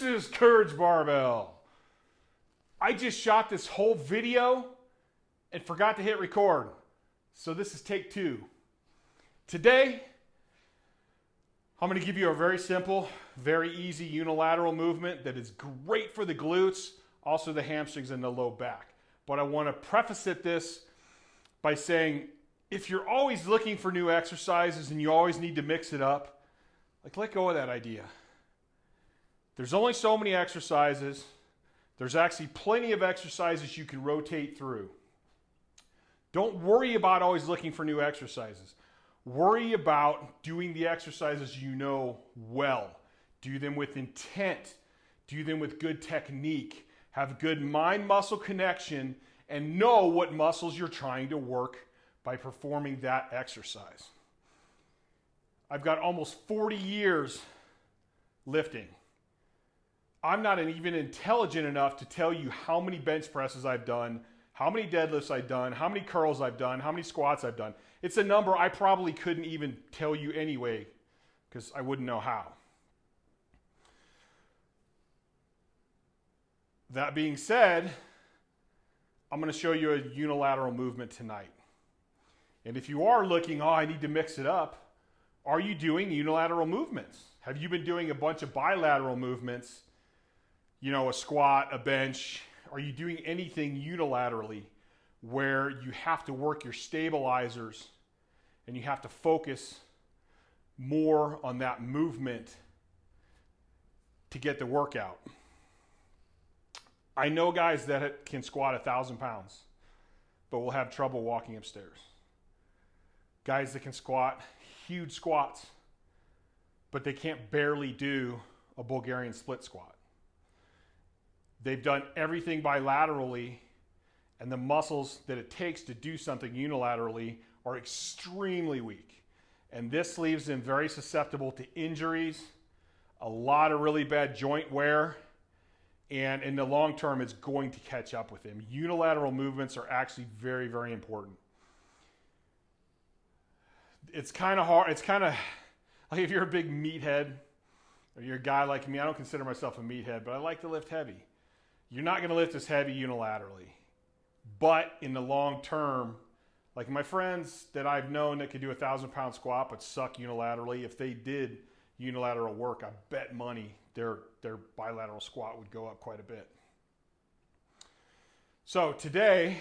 This is Courage Barbell. I just shot this whole video and forgot to hit record. So this is take 2. Today, I'm going to give you a very simple, very easy unilateral movement that is great for the glutes, also the hamstrings and the low back. But I want to preface this by saying, if you're always looking for new exercises and you always need to mix it up, let go of that idea. There's only so many exercises. There's actually plenty of exercises you can rotate through. Don't worry about always looking for new exercises. Worry about doing the exercises you know well. Do them with intent. Do them with good technique. Have good mind-muscle connection and know what muscles you're trying to work by performing that exercise. I've got almost 40 years lifting. I'm not even intelligent enough to tell you how many bench presses I've done, how many deadlifts I've done, how many curls I've done, how many squats I've done. It's a number I probably couldn't even tell you anyway because I wouldn't know how. That being said, I'm going to show you a unilateral movement tonight. And if you are looking, I need to mix it up, are you doing unilateral movements? Have you been doing a bunch of bilateral movements? You know, a squat, a bench. Are you doing anything unilaterally where you have to work your stabilizers and you have to focus more on that movement to get the workout? I know guys that can squat 1,000 pounds, but will have trouble walking upstairs. Guys that can squat huge squats, but they can't barely do a Bulgarian split squat. They've done everything bilaterally, and the muscles that it takes to do something unilaterally are extremely weak. And this leaves them very susceptible to injuries, a lot of really bad joint wear, and in the long term, it's going to catch up with them. Unilateral movements are actually very, very important. It's kind of hard. It's kind of like if you're a big meathead or you're a guy like me. I don't consider myself a meathead, but I like to lift heavy. You're not going to lift as heavy unilaterally. But in the long term, like my friends that I've known that could do a 1,000-pound squat but suck unilaterally, if they did unilateral work, I bet money their bilateral squat would go up quite a bit. So today,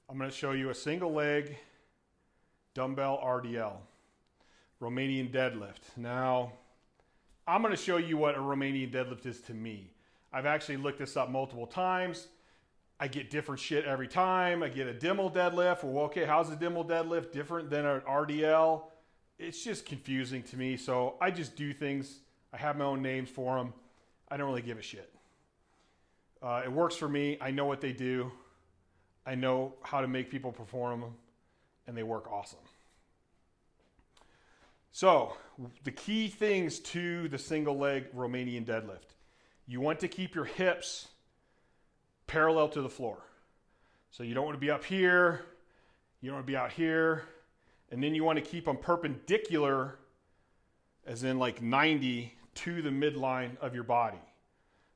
I'm going to show you a single leg dumbbell RDL, Romanian deadlift. Now, I'm going to show you what a Romanian deadlift is to me. I've actually looked this up multiple times. I get different shit every time. I get a dumbbell deadlift. Well, okay, how's a dumbbell deadlift different than an RDL? It's just confusing to me, so I just do things. I have my own names for them. I don't really give a shit. It works for me. I know what they do. I know how to make people perform them, and they work awesome. So, the key things to the single leg Romanian deadlift. You want to keep your hips parallel to the floor. So you don't want to be up here, you don't want to be out here, and then you want to keep them perpendicular, as in like 90 to the midline of your body.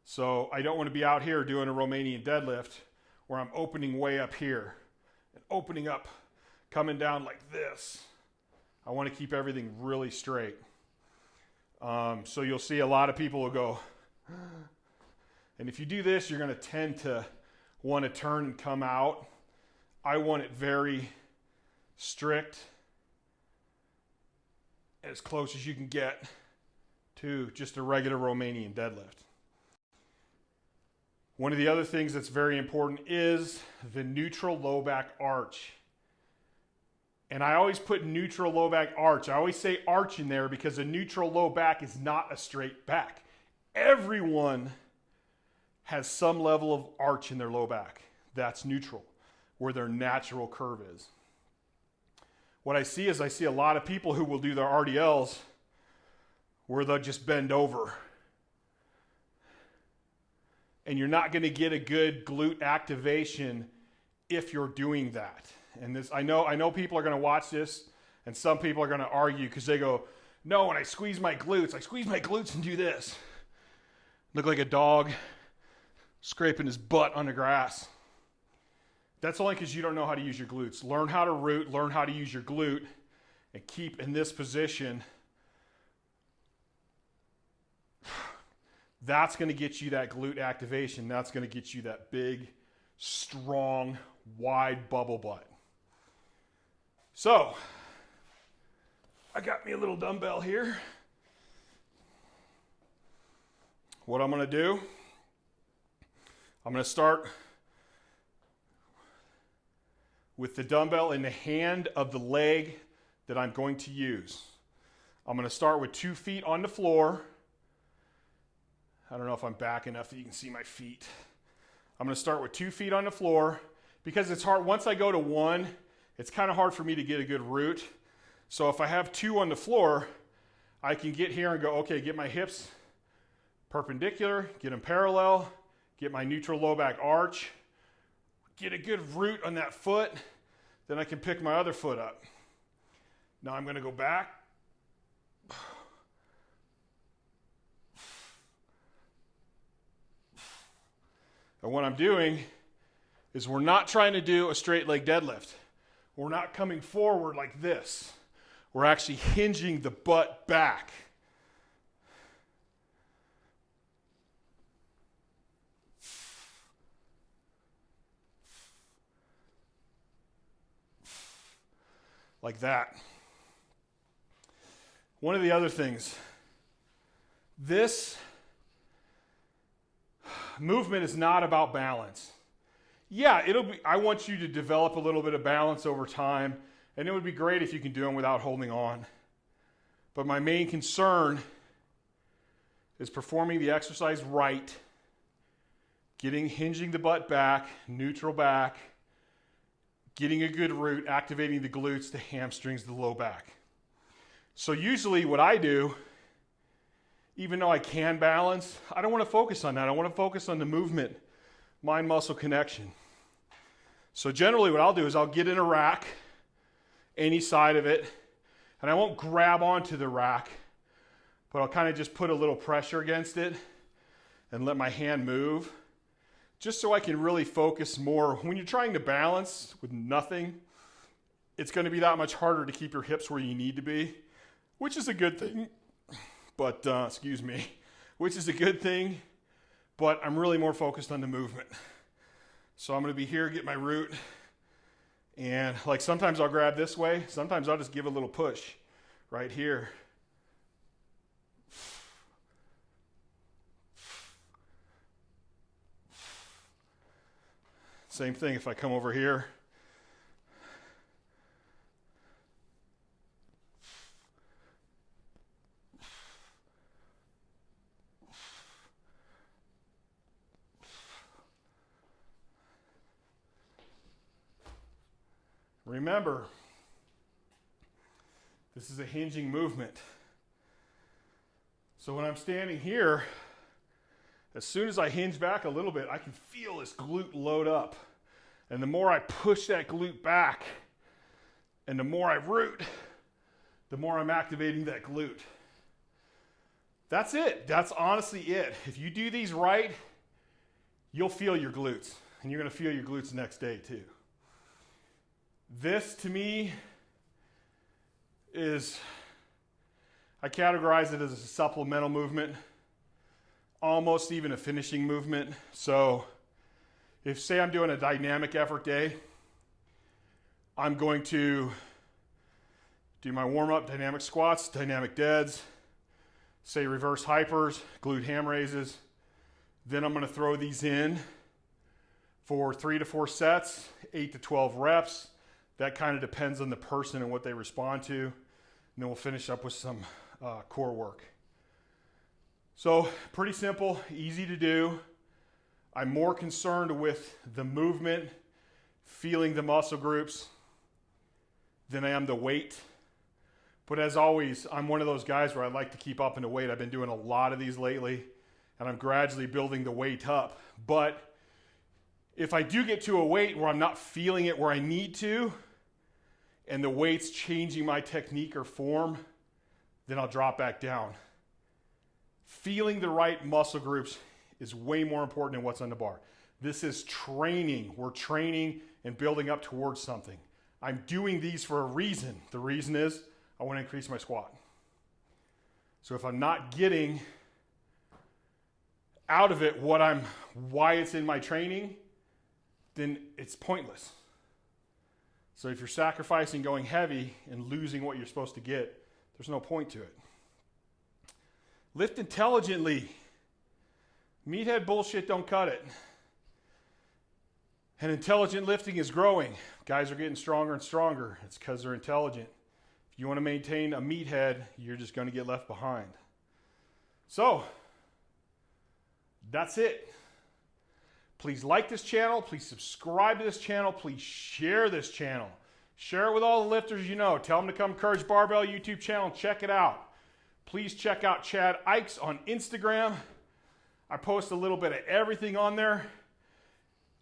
So I don't want to be out here doing a Romanian deadlift where I'm opening way up here and opening up, coming down like this. I want to keep everything really straight. So you'll see a lot of people will go, and if you do this, you're going to tend to want to turn and come out. I want it very strict, as close as you can get to just a regular Romanian deadlift. One of the other things that's very important is the neutral low back arch. And I always put neutral low back arch. I always say arch in there because a neutral low back is not a straight back. Everyone has some level of arch in their low back. That's neutral, where their natural curve is. What I see is I see a lot of people who will do their RDLs where they'll just bend over. And you're not going to get a good glute activation if you're doing that. And this, I know people are going to watch this, and some people are going to argue because they go, no, when I squeeze my glutes and do this. Look like a dog scraping his butt on the grass. That's only because you don't know how to use your glutes. Learn how to root, learn how to use your glute, and keep in this position. That's going to get you that glute activation. That's going to get you that big, strong, wide bubble butt. So, I got me a little dumbbell here. What I'm going to do, I'm going to start with the dumbbell in the hand of the leg that I'm going to use. I'm going to start with 2 feet on the floor. I don't know if I'm back enough that you can see my feet. I'm going to start with 2 feet on the floor because it's hard. Once I go to 1, it's kind of hard for me to get a good root. So if I have 2 on the floor, I can get here and go, okay, get my hips perpendicular, get them parallel, get my neutral low back arch, get a good root on that foot, then I can pick my other foot up. Now I'm going to go back. And what I'm doing is we're not trying to do a straight leg deadlift. We're not coming forward like this. We're actually hinging the butt back. Like that. One of the other things, this movement is not about balance. Yeah, I want you to develop a little bit of balance over time, and it would be great if you can do them without holding on. But my main concern is performing the exercise right, hinging the butt back, neutral back, getting a good root, activating the glutes, the hamstrings, the low back. So usually what I do, even though I can balance, I don't want to focus on that. I want to focus on the movement, mind-muscle connection. So generally what I'll do is I'll get in a rack, any side of it, and I won't grab onto the rack, but I'll kind of just put a little pressure against it and let my hand move, just so I can really focus more. When you're trying to balance with nothing, it's going to be that much harder to keep your hips where you need to be, which is a good thing. But, which is a good thing, but I'm really more focused on the movement. So I'm going to be here, get my root, and like sometimes I'll grab this way, sometimes I'll just give a little push right here. Same thing if I come over here. Remember, this is a hinging movement. So when I'm standing here, as soon as I hinge back a little bit, I can feel this glute load up. And the more I push that glute back, and the more I root, the more I'm activating that glute. That's it. That's honestly it. If you do these right, you'll feel your glutes. And you're going to feel your glutes the next day too. This, to me, I categorize it as a supplemental movement, almost even a finishing movement. So if, say, I'm doing a dynamic effort day, I'm going to do my warm-up, dynamic squats, dynamic deads, say reverse hypers, glute ham raises. Then I'm going to throw these in for 3 to 4 sets, 8 to 12 reps. That kind of depends on the person and what they respond to. And then we'll finish up with some core work. So pretty simple, easy to do. I'm more concerned with the movement, feeling the muscle groups, than I am the weight. But as always, I'm one of those guys where I like to keep up in the weight. I've been doing a lot of these lately, and I'm gradually building the weight up. But if I do get to a weight where I'm not feeling it where I need to, and the weight's changing my technique or form, then I'll drop back down. Feeling the right muscle groups is way more important than what's on the bar. This is training. We're training and building up towards something. I'm doing these for a reason. The reason is I want to increase my squat. So if I'm not getting out of it why it's in my training, then it's pointless. So if you're sacrificing going heavy and losing what you're supposed to get, there's no point to it. Lift intelligently. Meathead bullshit don't cut it. And intelligent lifting is growing. Guys are getting stronger and stronger. It's because they're intelligent. If you want to maintain a meathead, you're just going to get left behind. So, that's it. Please like this channel. Please subscribe to this channel. Please share this channel. Share it with all the lifters you know. Tell them to come Courage Barbell YouTube channel and check it out. Please check out Chad Ikes on Instagram. I post a little bit of everything on there.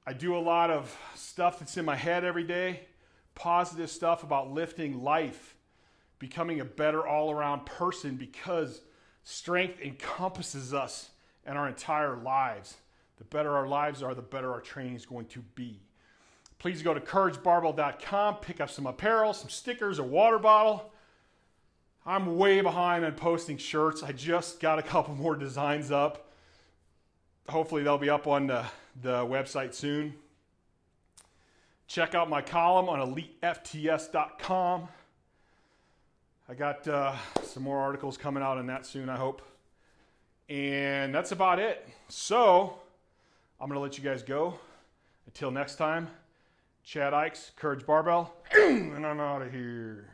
I do a lot of stuff that's in my head every day. Positive stuff about lifting, life, becoming a better all-around person, because strength encompasses us and our entire lives. The better our lives are, the better our training is going to be. Please go to CourageBarbell.com, pick up some apparel, some stickers, a water bottle. I'm way behind on posting shirts. I just got a couple more designs up. Hopefully they'll be up on the website soon. Check out my column on EliteFTS.com. I got some more articles coming out on that soon, I hope. And that's about it. So, I'm going to let you guys go. Until next time, Chad Ikes, Courage Barbell, and I'm out of here.